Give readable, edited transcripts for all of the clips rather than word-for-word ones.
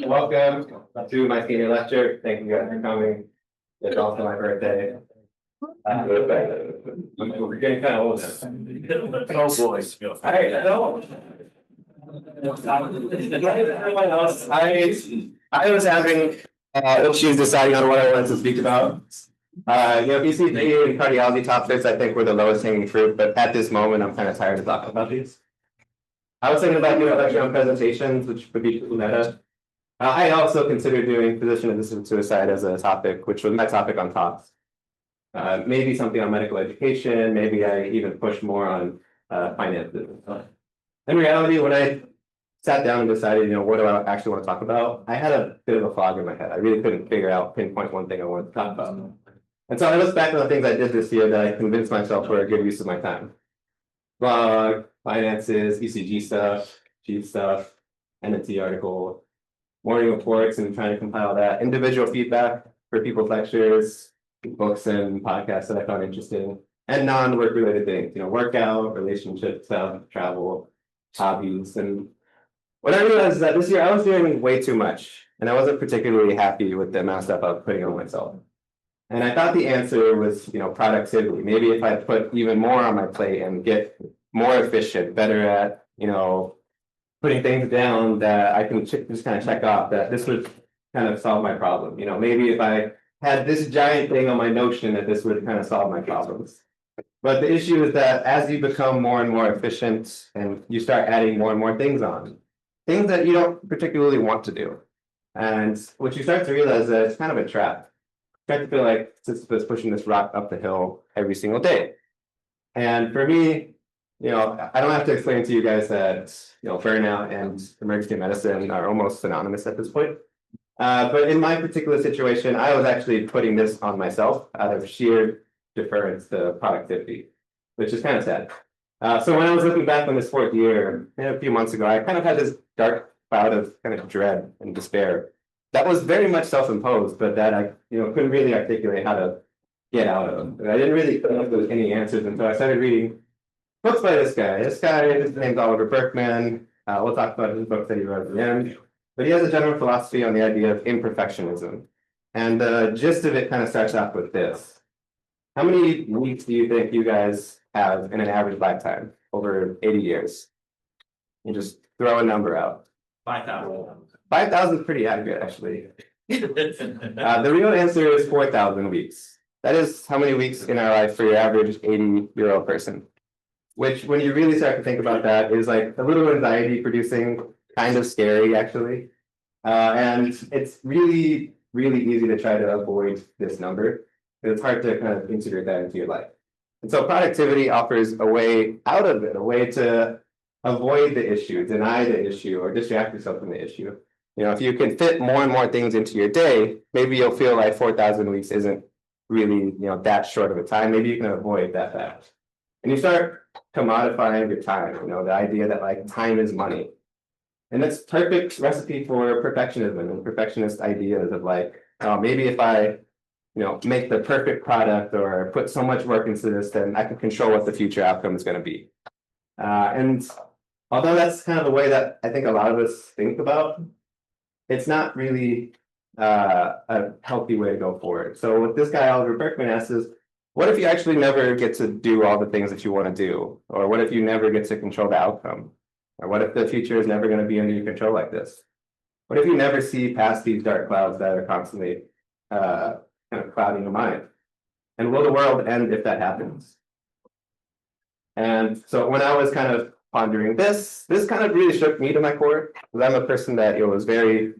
Welcome to my senior lecture. Thank you guys for coming. It's also my birthday. We're getting kind of old now. Oh boy. All right, no. I was having issues deciding on what I wanted to speak about. ECG and cardiology topics I think were the lowest hanging fruit, but at this moment I'm kind of tired of talking about these. I was thinking about doing a lecture on presentations, which would be meta. I also considered doing physician-assisted suicide as a topic, which was my topic on talks. Maybe something on medical education. Maybe I even push more on finances. In reality, when I sat down and decided, what do I actually want to talk about, I had a bit of a fog in my head. I really couldn't pinpoint one thing I wanted to talk about. And so I looked back at the things I did this year that I convinced myself were a good use of my time. Blog, finances, ECG stuff, chief stuff, NMT article, morning reports and trying to compile that, individual feedback for people's lectures, books and podcasts that I found interesting, and non-work related things, workout, relationship stuff, travel, hobbies. And what I realized is that this year I was doing way too much, and I wasn't particularly happy with the amount of stuff I was putting on myself. And I thought the answer was, productivity. Maybe if I put even more on my plate and get more efficient, better at, putting things down that I can just kind of check off, that this would kind of solve my problem. Maybe if I had this giant thing on my Notion, that this would kind of solve my problems. But the issue is that as you become more and more efficient and you start adding more and more things on, things that you don't particularly want to do. And what you start to realize is that it's kind of a trap. You start to feel like Sisyphus pushing this rock up the hill every single day. And for me, I don't have to explain to you guys that, burnout and emergency medicine are almost synonymous at this point. But in my particular situation, I was actually putting this on myself out of sheer deference to productivity, which is kind of sad. So when I was looking back on this fourth year, a few months ago, I kind of had this dark cloud of kind of dread and despair. That was very much self-imposed, but that I couldn't really articulate how to get out of. And I didn't really come up with any answers until I started reading books by this guy. His name's Oliver Berkman. We'll talk about his books that he wrote at the end. But he has a general philosophy on the idea of imperfectionism. And the gist of it kind of starts off with this. How many weeks do you think you guys have in an average lifetime over 80 years? You just throw a number out. 5,000. 5,000 is pretty accurate, actually. The real answer is 4,000 weeks. That is how many weeks in our life for your average 80-year-old person. Which, when you really start to think about that, is like a little anxiety producing, kind of scary, actually. And it's really, really easy to try to avoid this number. It's hard to kind of integrate that into your life. And so productivity offers a way out of it, a way to avoid the issue, deny the issue, or distract yourself from the issue. If you can fit more and more things into your day, maybe you'll feel like 4,000 weeks isn't really, that short of a time. Maybe you can avoid that fact. And you start commodifying your time, the idea that like time is money. And that's perfect recipe for perfectionism and perfectionist ideas of like, maybe if I, make the perfect product or put so much work into this, then I can control what the future outcome is going to be. And although that's kind of the way that I think a lot of us think about, it's not really a healthy way to go forward. So what this guy Oliver Berkman asks is, what if you actually never get to do all the things that you want to do? Or what if you never get to control the outcome? Or what if the future is never going to be under your control like this? What if you never see past these dark clouds that are constantly kind of clouding your mind? And will the world end if that happens? And so when I was kind of pondering this kind of really shook me to my core, because I'm a person that was very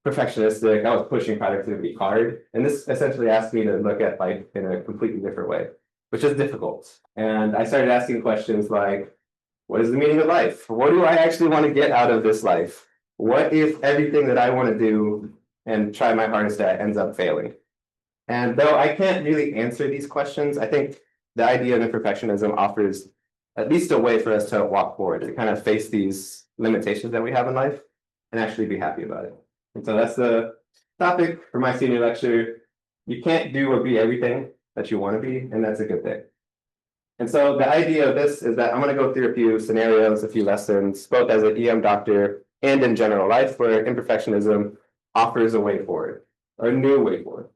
perfectionistic. I was pushing productivity hard. And this essentially asked me to look at life in a completely different way, which is difficult. And I started asking questions like, what is the meaning of life? What do I actually want to get out of this life? What if everything that I want to do and try my hardest at ends up failing? And though I can't really answer these questions, I think the idea of imperfectionism offers at least a way for us to walk forward, to kind of face these limitations that we have in life and actually be happy about it. And so that's the topic for my senior lecture. You can't do or be everything that you want to be, and that's a good thing. And so the idea of this is that I'm going to go through a few scenarios, a few lessons, both as an EM doctor and in general life, where imperfectionism offers a way forward, or a new way forward.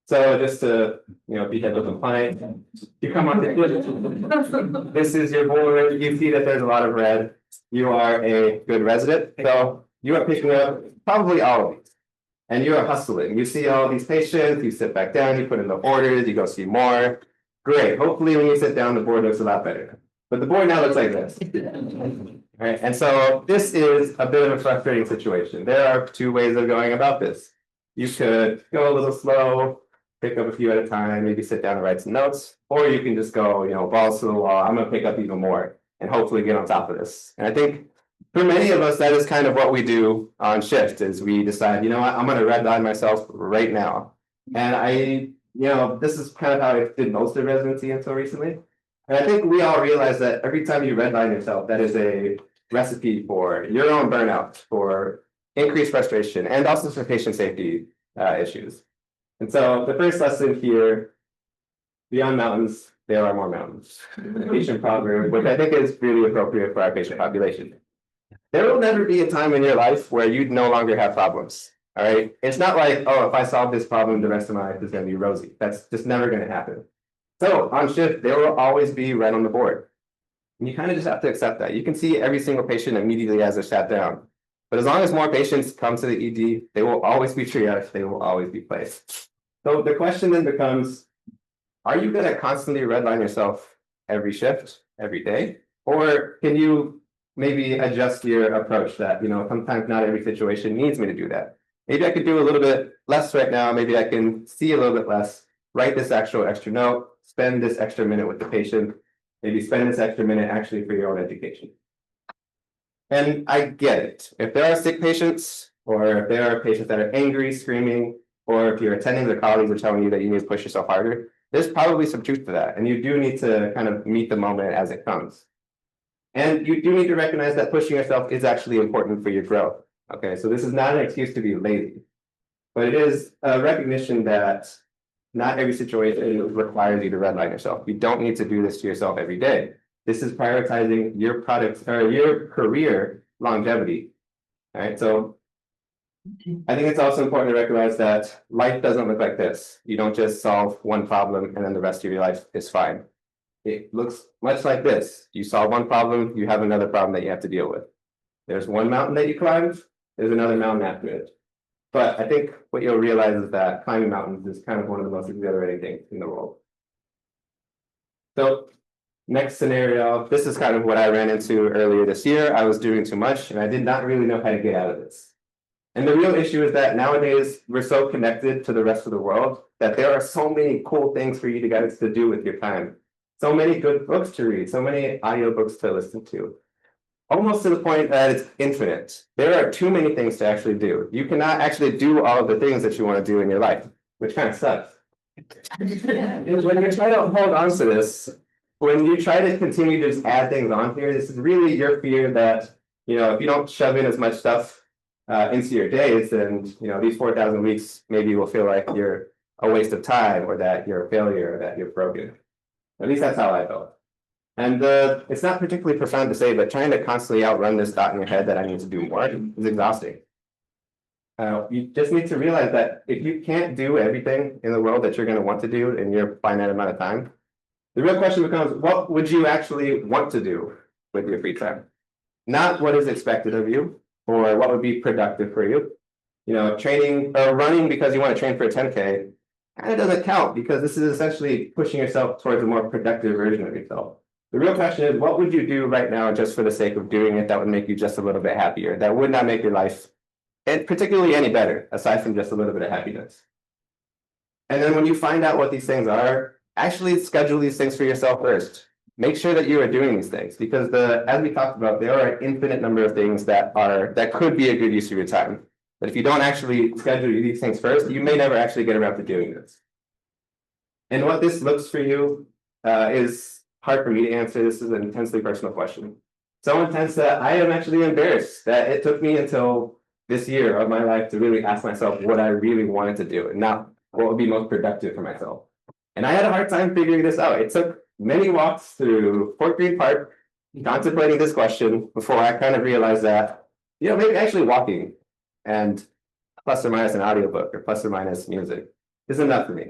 So just to, be HIPAA compliant, you come on to this is your board, you see that there's a lot of red. You are a good resident, so you are picking up probably all of these. And you are hustling. You see all these patients, you sit back down, you put in the orders, you go see more. Great. Hopefully when you sit down, the board looks a lot better. But the board now looks like this. All right. And so this is a bit of a frustrating situation. There are two ways of going about this. You could go a little slow, pick up a few at a time, maybe sit down and write some notes, or you can just go, balls to the wall. I'm going to pick up even more and hopefully get on top of this. And I think for many of us, that is kind of what we do on shift is we decide, what, I'm going to redline myself right now. And this is kind of how I did most of residency until recently. And I think we all realize that every time you redline yourself, that is a recipe for your own burnout, for increased frustration, and also for patient safety issues. And so the first lesson here, beyond mountains, there are more mountains. Patient proverb, which I think is really appropriate for our patient population. There will never be a time in your life where you no longer have problems. All right. It's not like, oh, if I solve this problem, the rest of my life is going to be rosy. That's just never going to happen. So on shift, there will always be red on the board. And you kind of just have to accept that. You can see every single patient immediately as they're sat down. But as long as more patients come to the ED, they will always be triaged. They will always be placed. So the question then becomes, are you going to constantly redline yourself every shift, every day? Or can you maybe adjust your approach that, sometimes not every situation needs me to do that. Maybe I could do a little bit less right now. Maybe I can see a little bit less, write this actual extra note, spend this extra minute with the patient, maybe spend this extra minute actually for your own education. And I get it. If there are sick patients, or if there are patients that are angry, screaming, or if your attendings or colleagues are telling you that you need to push yourself harder, there's probably some truth to that. And you do need to kind of meet the moment as it comes. And you do need to recognize that pushing yourself is actually important for your growth. Okay, so this is not an excuse to be lazy, but it is a recognition that not every situation requires you to redline yourself. You don't need to do this to yourself every day. This is prioritizing your product or your career longevity. All right, so I think it's also important to recognize that life doesn't look like this. You don't just solve one problem and then the rest of your life is fine. It looks much like this. You solve one problem, you have another problem that you have to deal with. There's one mountain that you climbed, there's another mountain after it. But I think what you'll realize is that climbing mountains is kind of one of the most exhilarating things in the world. So next scenario, this is kind of what I ran into earlier this year. I was doing too much and I did not really know how to get out of this. And the real issue is that nowadays we're so connected to the rest of the world that there are so many cool things for you guys to do with your time. So many good books to read, so many audiobooks to listen to, almost to the point that it's infinite. There are too many things to actually do. You cannot actually do all of the things that you want to do in your life, which kind of sucks. When you try to hold on to this, when you try to continue to just add things on here, this is really your fear that, if you don't shove in as much stuff into your days, then, these 4,000 weeks, maybe you will feel like you're a waste of time or that you're a failure or that you're broken. At least that's how I felt. And it's not particularly profound to say, but trying to constantly outrun this thought in your head that I need to do more is exhausting. You just need to realize that if you can't do everything in the world that you're going to want to do in your finite amount of time, the real question becomes, what would you actually want to do with your free time? Not what is expected of you or what would be productive for you. Training or running because you want to train for a 10K kind of doesn't count because this is essentially pushing yourself towards a more productive version of yourself. The real question is, what would you do right now just for the sake of doing it that would make you just a little bit happier, that would not make your life and particularly any better, aside from just a little bit of happiness? And then when you find out what these things are, actually schedule these things for yourself first. Make sure that you are doing these things because as we talked about, there are an infinite number of things that could be a good use of your time. But if you don't actually schedule these things first, you may never actually get around to doing this. And what this looks for you is hard for me to answer. This is an intensely personal question. So intense that I am actually embarrassed that it took me until this year of my life to really ask myself what I really wanted to do and not what would be most productive for myself. And I had a hard time figuring this out. It took many walks through Fort Greene Park, contemplating this question before I kind of realized that, maybe actually walking and plus or minus an audiobook or plus or minus music is enough for me.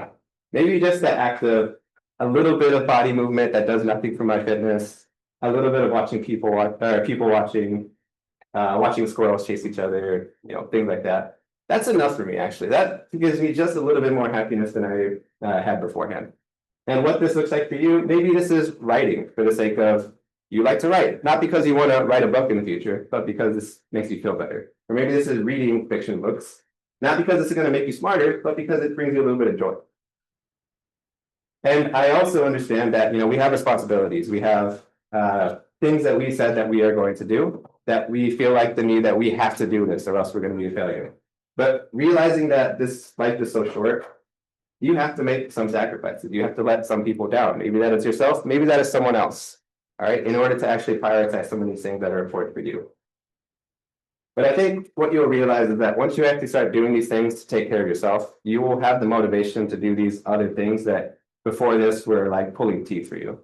Maybe just the act of a little bit of body movement that does nothing for my fitness, a little bit of watching people watching squirrels chase each other, things like that. That's enough for me, actually. That gives me just a little bit more happiness than I had beforehand. And what this looks like for you, maybe this is writing for the sake of you like to write, not because you want to write a book in the future, but because this makes you feel better. Or maybe this is reading fiction books, not because this is going to make you smarter, but because it brings you a little bit of joy. And I also understand that, we have responsibilities. We have things that we said that we are going to do, that we feel like the need that we have to do this or else we're going to be a failure. But realizing that this life is so short, you have to make some sacrifices. You have to let some people down. Maybe that is yourself, maybe that is someone else, all right, in order to actually prioritize some of these things that are important for you. But I think what you'll realize is that once you actually start doing these things to take care of yourself, you will have the motivation to do these other things that before this were like pulling teeth for you.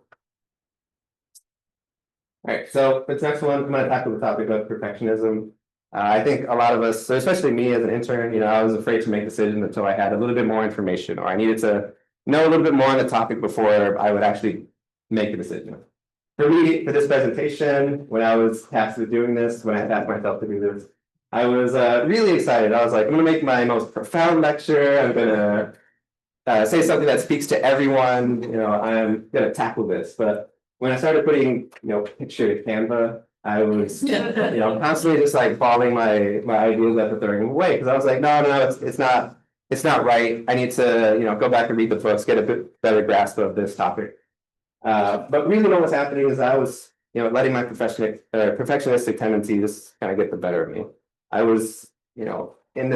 All right, so this next one, I'm going to tackle the topic of perfectionism. I think a lot of us, so especially me as an intern, I was afraid to make decisions until I had a little bit more information, or I needed to know a little bit more on the topic before I would actually make a decision. For me, for this presentation, when I was tasked with doing this, when I tasked myself to do this, I was really excited. I was like, I'm going to make my most profound lecture. I'm going to say something that speaks to everyone. I'm going to tackle this. But when I started putting, picture to Canva, I was, constantly just like falling my ideas up and throwing them away because I was like, no, it's not right. I need to, go back and read the books, get a bit better grasp of this topic. But really, what was happening is I was, letting my perfectionistic tendencies kind of get the better of me. I was, in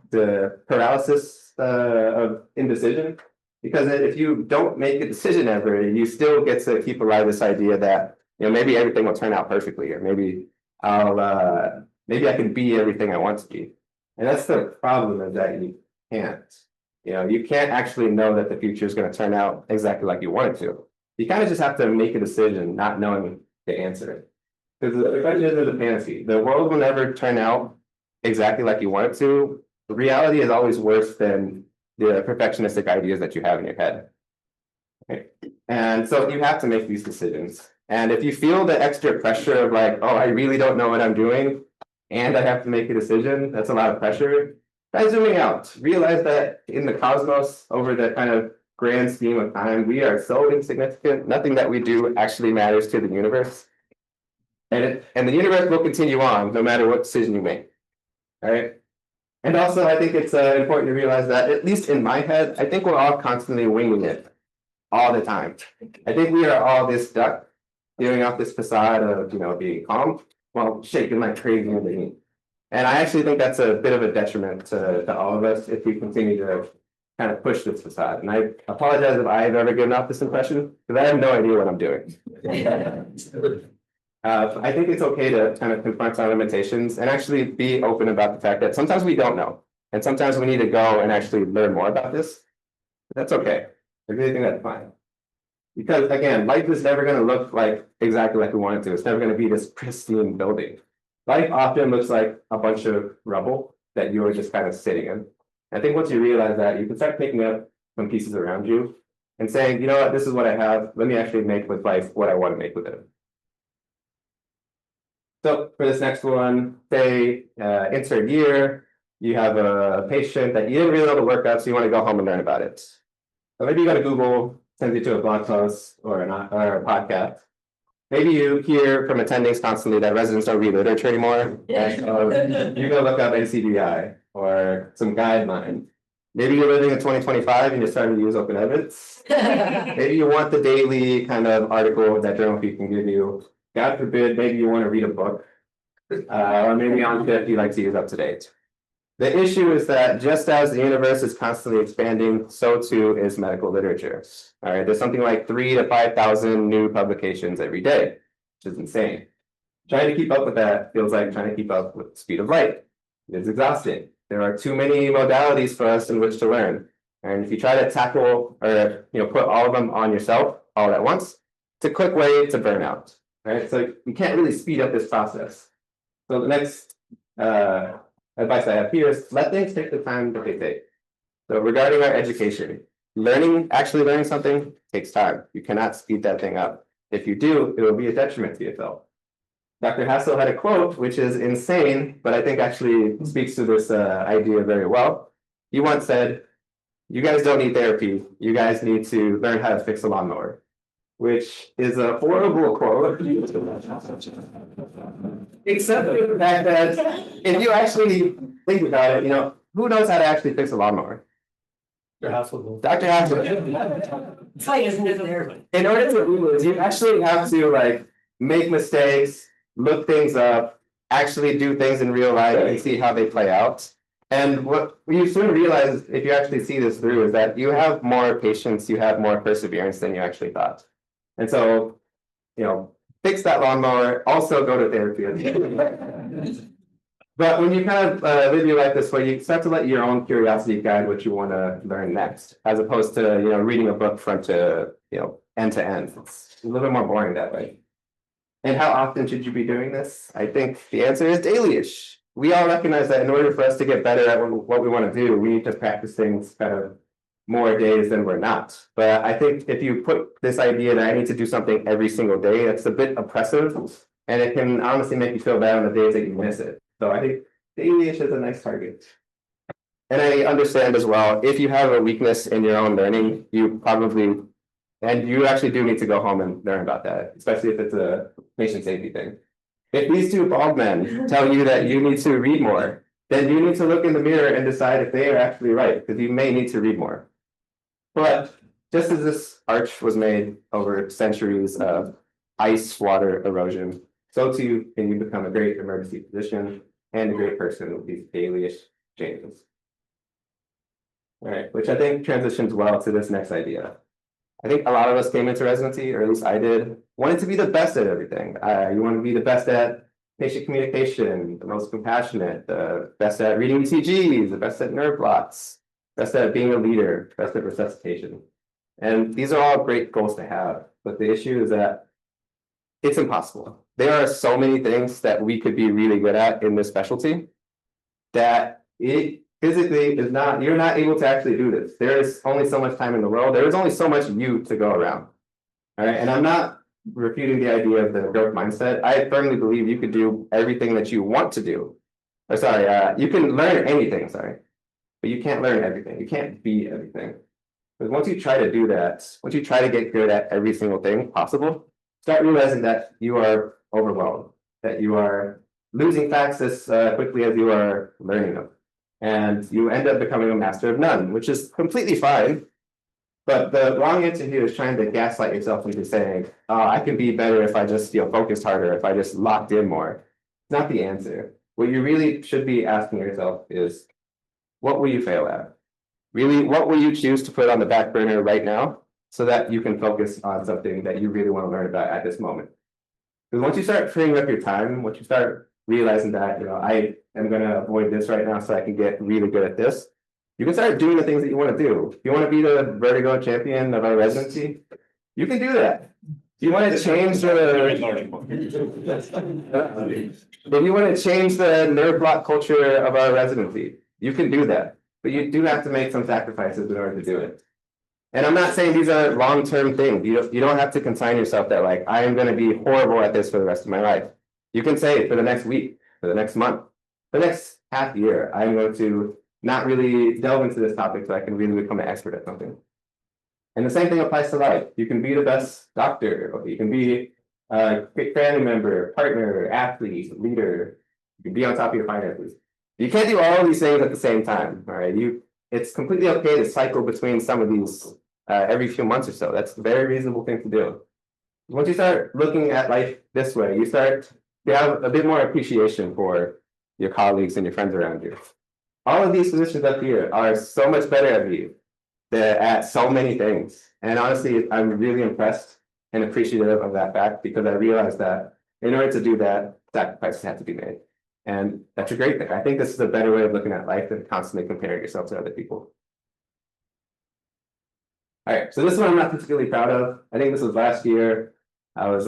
the paralysis of indecision. Because if you don't make a decision ever, you still get to keep alive this idea that maybe everything will turn out perfectly, or maybe maybe I can be everything I want to be. And that's the problem, is that you can't. You can't actually know that the future is going to turn out exactly like you want it to. You kind of just have to make a decision, not knowing the answer. Because the perfectionism is a fantasy. The world will never turn out exactly like you want it to. The reality is always worse than the perfectionistic ideas that you have in your head. Okay. And so you have to make these decisions. And if you feel the extra pressure of like, oh, I really don't know what I'm doing, and I have to make a decision, that's a lot of pressure. Try zooming out. Realize that in the cosmos, over the kind of grand scheme of time, we are so insignificant. Nothing that we do actually matters to the universe. And the universe will continue on no matter what decision you make. All right. And also, I think it's important to realize that, at least in my head, I think we're all constantly winging it all the time. I think we are all this duck giving off this facade of, being calm while shaking like crazy underneath. And I actually think that's a bit of a detriment to all of us if we continue to kind of push this facade. And I apologize if I've ever given off this impression, because I have no idea what I'm doing. I think it's okay to kind of confront our limitations and actually be open about the fact that sometimes we don't know. And sometimes we need to go and actually learn more about this. That's okay. I really think that's fine. Because again, life is never going to look like exactly like we want it to. It's never going to be this pristine building. Life often looks like a bunch of rubble that you are just kind of sitting in. I think once you realize that, you can start picking up some pieces around you and saying, you know what, this is what I have. Let me actually make with life what I want to make with it. So for this next one, say insert year, you have a patient that you didn't really know the workup, so you want to go home and learn about it. So maybe you go to Google, sends you to a blog post or a podcast. Maybe you hear from attendings constantly that residents don't read literature anymore. And so you go look up NCBI or some guideline. Maybe you're living in 2025 and you're starting to use open evidence. Maybe you want the daily kind of article that Journal Peak can give you. God forbid, maybe you want to read a book. Or maybe on shift you like to use up to date. The issue is that just as the universe is constantly expanding, so too is medical literature. All right, there's something like 3,000 to 5,000 new publications every day, which is insane. Trying to keep up with that feels like trying to keep up with the speed of light. It's exhausting. There are too many modalities for us in which to learn. And if you try to tackle or put all of them on yourself all at once, it's a quick way to burn out. Right? So you can't really speed up this process. So the next advice I have here is let things take the time that they take. So regarding our education, actually learning something takes time. You cannot speed that thing up. If you do, it will be a detriment to yourself. Dr. Hassel had a quote, which is insane, but I think actually speaks to this idea very well. He once said, "You guys don't need therapy. You guys need to learn how to fix a lawnmower," which is a horrible quote. Except for the fact that if you actually think about it, who knows how to actually fix a lawnmower? Dr. Hassel. Dr. Hassel. It's like, isn't it there? In order to do this, you actually have to make mistakes, look things up, actually do things in real life and see how they play out. And what you soon realize, if you actually see this through, is that you have more patience, you have more perseverance than you actually thought. And so, fix that lawnmower, also go to therapy. But when you kind of live your life this way, you start to let your own curiosity guide what you want to learn next, as opposed to reading a book front to end to end. It's a little bit more boring that way. And how often should you be doing this? I think the answer is daily-ish. We all recognize that in order for us to get better at what we want to do, we need to practice things kind of more days than we're not. But I think if you put this idea that I need to do something every single day, that's a bit oppressive, and it can honestly make you feel bad on the days that you miss it. So I think daily-ish is a nice target. And I understand as well, if you have a weakness in your own learning, you actually do need to go home and learn about that, especially if it's a patient safety thing. If these two bald men tell you that you need to read more, then you need to look in the mirror and decide if they are actually right, because you may need to read more. But just as this arch was made over centuries of ice water erosion, so too can you become a great emergency physician and a great person with these daily-ish changes. All right, which I think transitions well to this next idea. I think a lot of us came into residency, or at least I did, wanted to be the best at everything. You want to be the best at patient communication, the most compassionate, the best at reading ECGs, the best at nerve blocks, best at being a leader, best at resuscitation. And these are all great goals to have, but the issue is that it's impossible. There are so many things that we could be really good at in this specialty that it physically is not, you're not able to actually do this. There is only so much time in the world. There is only so much you to go around. All right. And I'm not refuting the idea of the growth mindset. I firmly believe you could do everything that you want to do. Or sorry, you can learn anything, but you can't learn everything. You can't be everything. Because once you try to do that, once you try to get good at every single thing possible, start realizing that you are overwhelmed, that you are losing facts as quickly as you are learning them. And you end up becoming a master of none, which is completely fine. But the wrong answer here is trying to gaslight yourself into saying, oh, I can be better if I just focused harder, if I just locked in more. It's not the answer. What you really should be asking yourself is, what will you fail at? Really, what will you choose to put on the back burner right now so that you can focus on something that you really want to learn about at this moment? Because once you start freeing up your time, once you start realizing that, I am going to avoid this right now so I can get really good at this, you can start doing the things that you want to do. If you want to be the vertigo champion of our residency, you can do that. If you want to change the nerve block culture of our residency, you can do that. But you do have to make some sacrifices in order to do it. And I'm not saying these are long-term things. You don't have to consign yourself that I am going to be horrible at this for the rest of my life. You can say for the next week, for the next month, for the next half year, I'm going to not really delve into this topic so I can really become an expert at something. And the same thing applies to life. You can be the best doctor, or you can be a great family member, partner, athlete, leader. You can be on top of your finances. You can't do all of these things at the same time. All right. It's completely okay to cycle between some of these every few months or so. That's a very reasonable thing to do. Once you start looking at life this way, you start to have a bit more appreciation for your colleagues and your friends around you. All of these physicians up here are so much better at you at so many things. And honestly, I'm really impressed and appreciative of that fact, because I realized that in order to do that, sacrifices have to be made. And that's a great thing. I think this is a better way of looking at life than constantly comparing yourself to other people. All right, so this one I'm not particularly proud of. I think this was last year. I was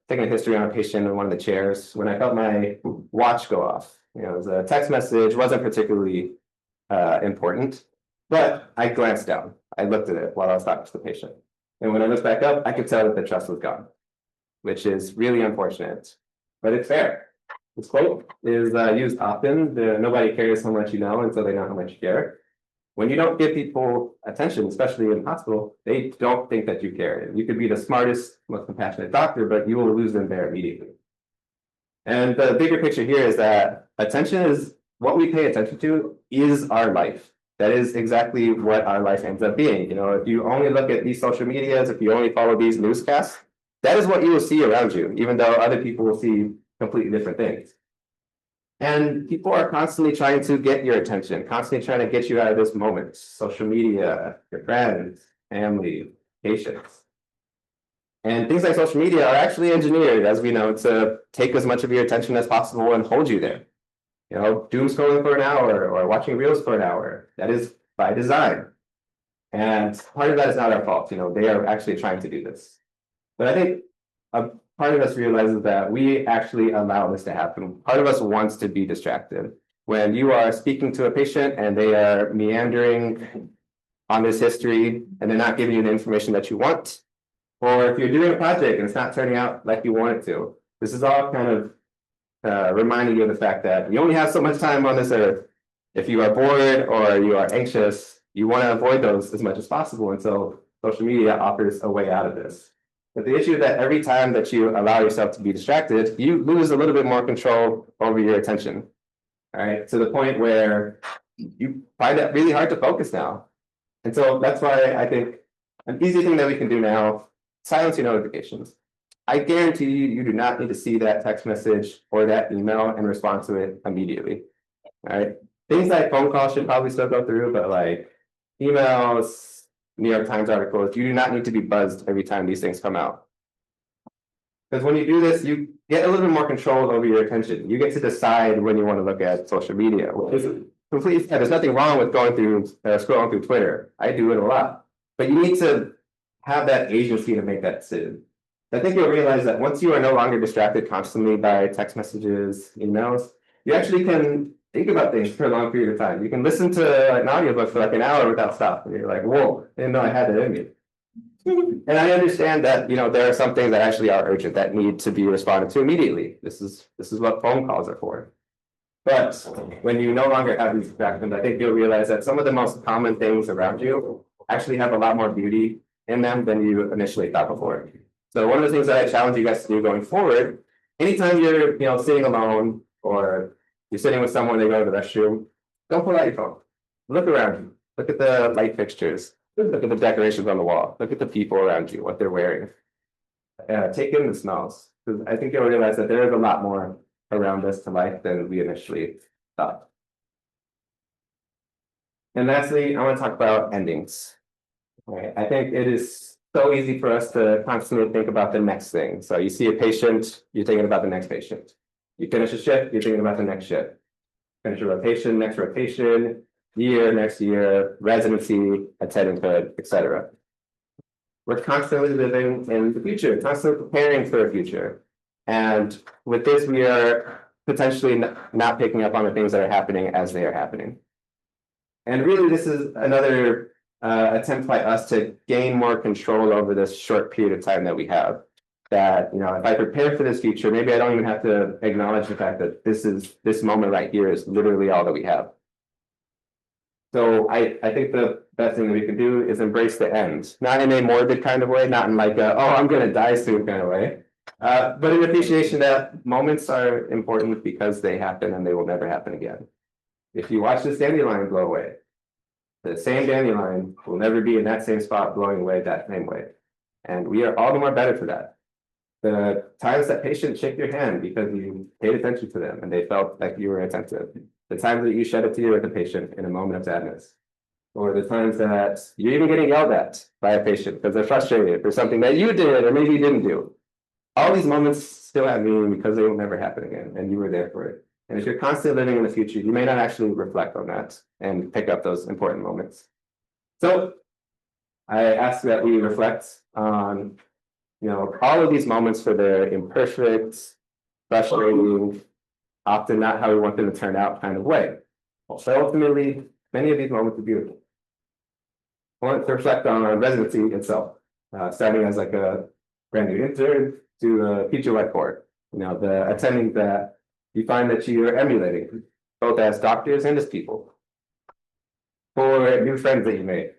taking a history on a patient in one of the chairs when I felt my watch go off. You know, the text message wasn't particularly important, but I glanced down. I looked at it while I was talking to the patient. And when I looked back up, I could tell that the trust was gone, which is really unfortunate, but it's fair. This quote is used often. Nobody cares how much you know until they know how much you care. When you don't give people attention, especially in hospital, they don't think that you care. You could be the smartest, most compassionate doctor, but you will lose them there immediately. And the bigger picture here is that attention is what we pay attention to is our life. That is exactly what our life ends up being. You know, if you only look at these social medias, if you only follow these newscasts, that is what you will see around you, even though other people will see completely different things. And people are constantly trying to get your attention, constantly trying to get you out of this moment. Social media, your friends, family, patients. And things like social media are actually engineered, as we know, to take as much of your attention as possible and hold you there. You know, doom scrolling for an hour or watching reels for an hour. That is by design. And part of that is not our fault. You know, they are actually trying to do this. But I think a part of us realizes that we actually allow this to happen. Part of us wants to be distracted. When you are speaking to a patient and they are meandering on this history and they're not giving you the information that you want, or if you're doing a project and it's not turning out like you want it to, this is all kind of reminding you of the fact that you only have so much time on this earth. If you are bored or you are anxious, you want to avoid those as much as possible. And so social media offers a way out of this. But the issue is that every time that you allow yourself to be distracted, you lose a little bit more control over your attention. All right, to the point where you find it really hard to focus now. And so that's why I think an easy thing that we can do now, silence your notifications. I guarantee you, you do not need to see that text message or that email and respond to it immediately. All right. Things like phone calls should probably still go through, but like emails, New York Times articles, you do not need to be buzzed every time these things come out. Because when you do this, you get a little bit more control over your attention. You get to decide when you want to look at social media, which is completely fair. There's nothing wrong with going through, scrolling through Twitter. I do it a lot. But you need to have that agency to make that decision. I think you'll realize that once you are no longer distracted constantly by text messages, emails, you actually can think about things for a long period of time. You can listen to an audiobook for like an hour without stopping. You're like, whoa, I didn't know I had that in me. And I understand that, you know, there are some things that actually are urgent that need to be responded to immediately. This is what phone calls are for. But when you no longer have these distractions, I think you'll realize that some of the most common things around you actually have a lot more beauty in them than you initially thought before. So one of the things that I challenge you guys to do going forward, anytime you're, you know, sitting alone or you're sitting with someone, they go to the restroom, don't pull out your phone. Look around you. Look at the light fixtures. Look at the decorations on the wall. Look at the people around you, what they're wearing. Take in the smells. Because I think you'll realize that there is a lot more around us to life than we initially thought. And lastly, I want to talk about endings. Right. I think it is so easy for us to constantly think about the next thing. So you see a patient, you're thinking about the next patient. You finish a shift, you're thinking about the next shift. Finish a rotation, next rotation, year, next year, residency, attendanthood, etc. We're constantly living in the future, constantly preparing for the future. And with this, we are potentially not picking up on the things that are happening as they are happening. And really, this is another attempt by us to gain more control over this short period of time that we have. That, you know, if I prepare for this future, maybe I don't even have to acknowledge the fact that this moment right here is literally all that we have. So I think the best thing that we can do is embrace the end, not in a morbid kind of way, not in like a, oh, I'm going to die soon kind of way, but an appreciation that moments are important because they happen and they will never happen again. If you watch this dandelion blow away, the same dandelion will never be in that same spot blowing away that same way. And we are all the more better for that. The times that patients shake your hand because you paid attention to them and they felt like you were attentive. The times that you shed a tear with a patient in a moment of sadness. Or the times that you're even getting yelled at by a patient because they're frustrated for something that you did or maybe you didn't do. All these moments still have meaning because they will never happen again and you were there for it. And if you're constantly living in the future, you may not actually reflect on that and pick up those important moments. So I ask that we reflect on, you know, all of these moments for their imperfect, frustrating, often not how we want them to turn out kind of way. So ultimately, many of these moments are beautiful. I want to reflect on our residency itself, starting as like a brand new intern to a PGY4. The attending that you find that you are emulating, both as doctors and as people, for new friends that you made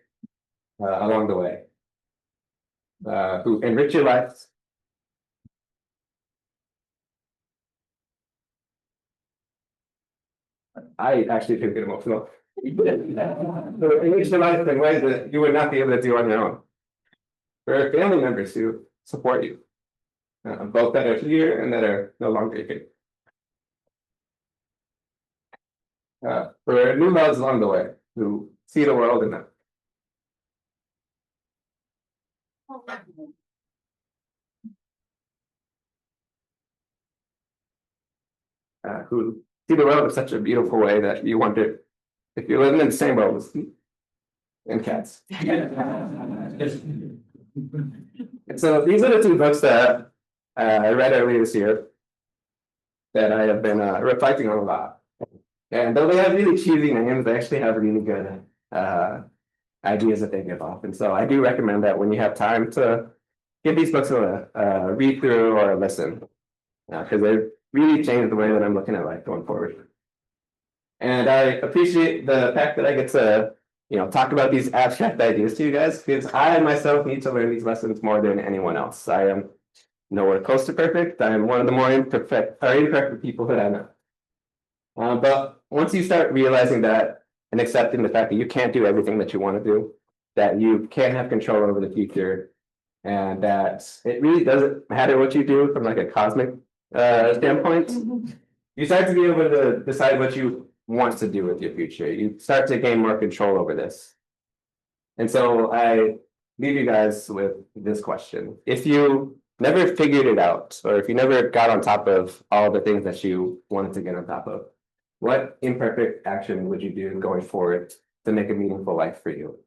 along the way, who enrich your lives. I actually do get emotional. Enrich your life in ways that you would not be able to do on your own. For family members who support you, both that are here and that are no longer here. For new loves along the way who see the world in them. Who see the world in such a beautiful way that you wonder if you're living in the same world as and cats. And so these are the two books that I read earlier this year that I have been reflecting on a lot. And though they have really cheesy names, they actually have really good ideas that they give off. And so I do recommend that when you have time to give these books a read through or a listen, because they really changed the way that I'm looking at life going forward. And I appreciate the fact that I get to talk about these abstract ideas to you guys, because I myself need to learn these lessons more than anyone else. I am nowhere close to perfect. I am one of the more imperfect people that I know. But once you start realizing that and accepting the fact that you can't do everything that you want to do, that you can't have control over the future, and that it really doesn't matter what you do from like a cosmic standpoint, you start to be able to decide what you want to do with your future. You start to gain more control over this. And so I leave you guys with this question. If you never figured it out, or if you never got on top of all the things that you wanted to get on top of, what imperfect action would you do going forward to make a meaningful life for you?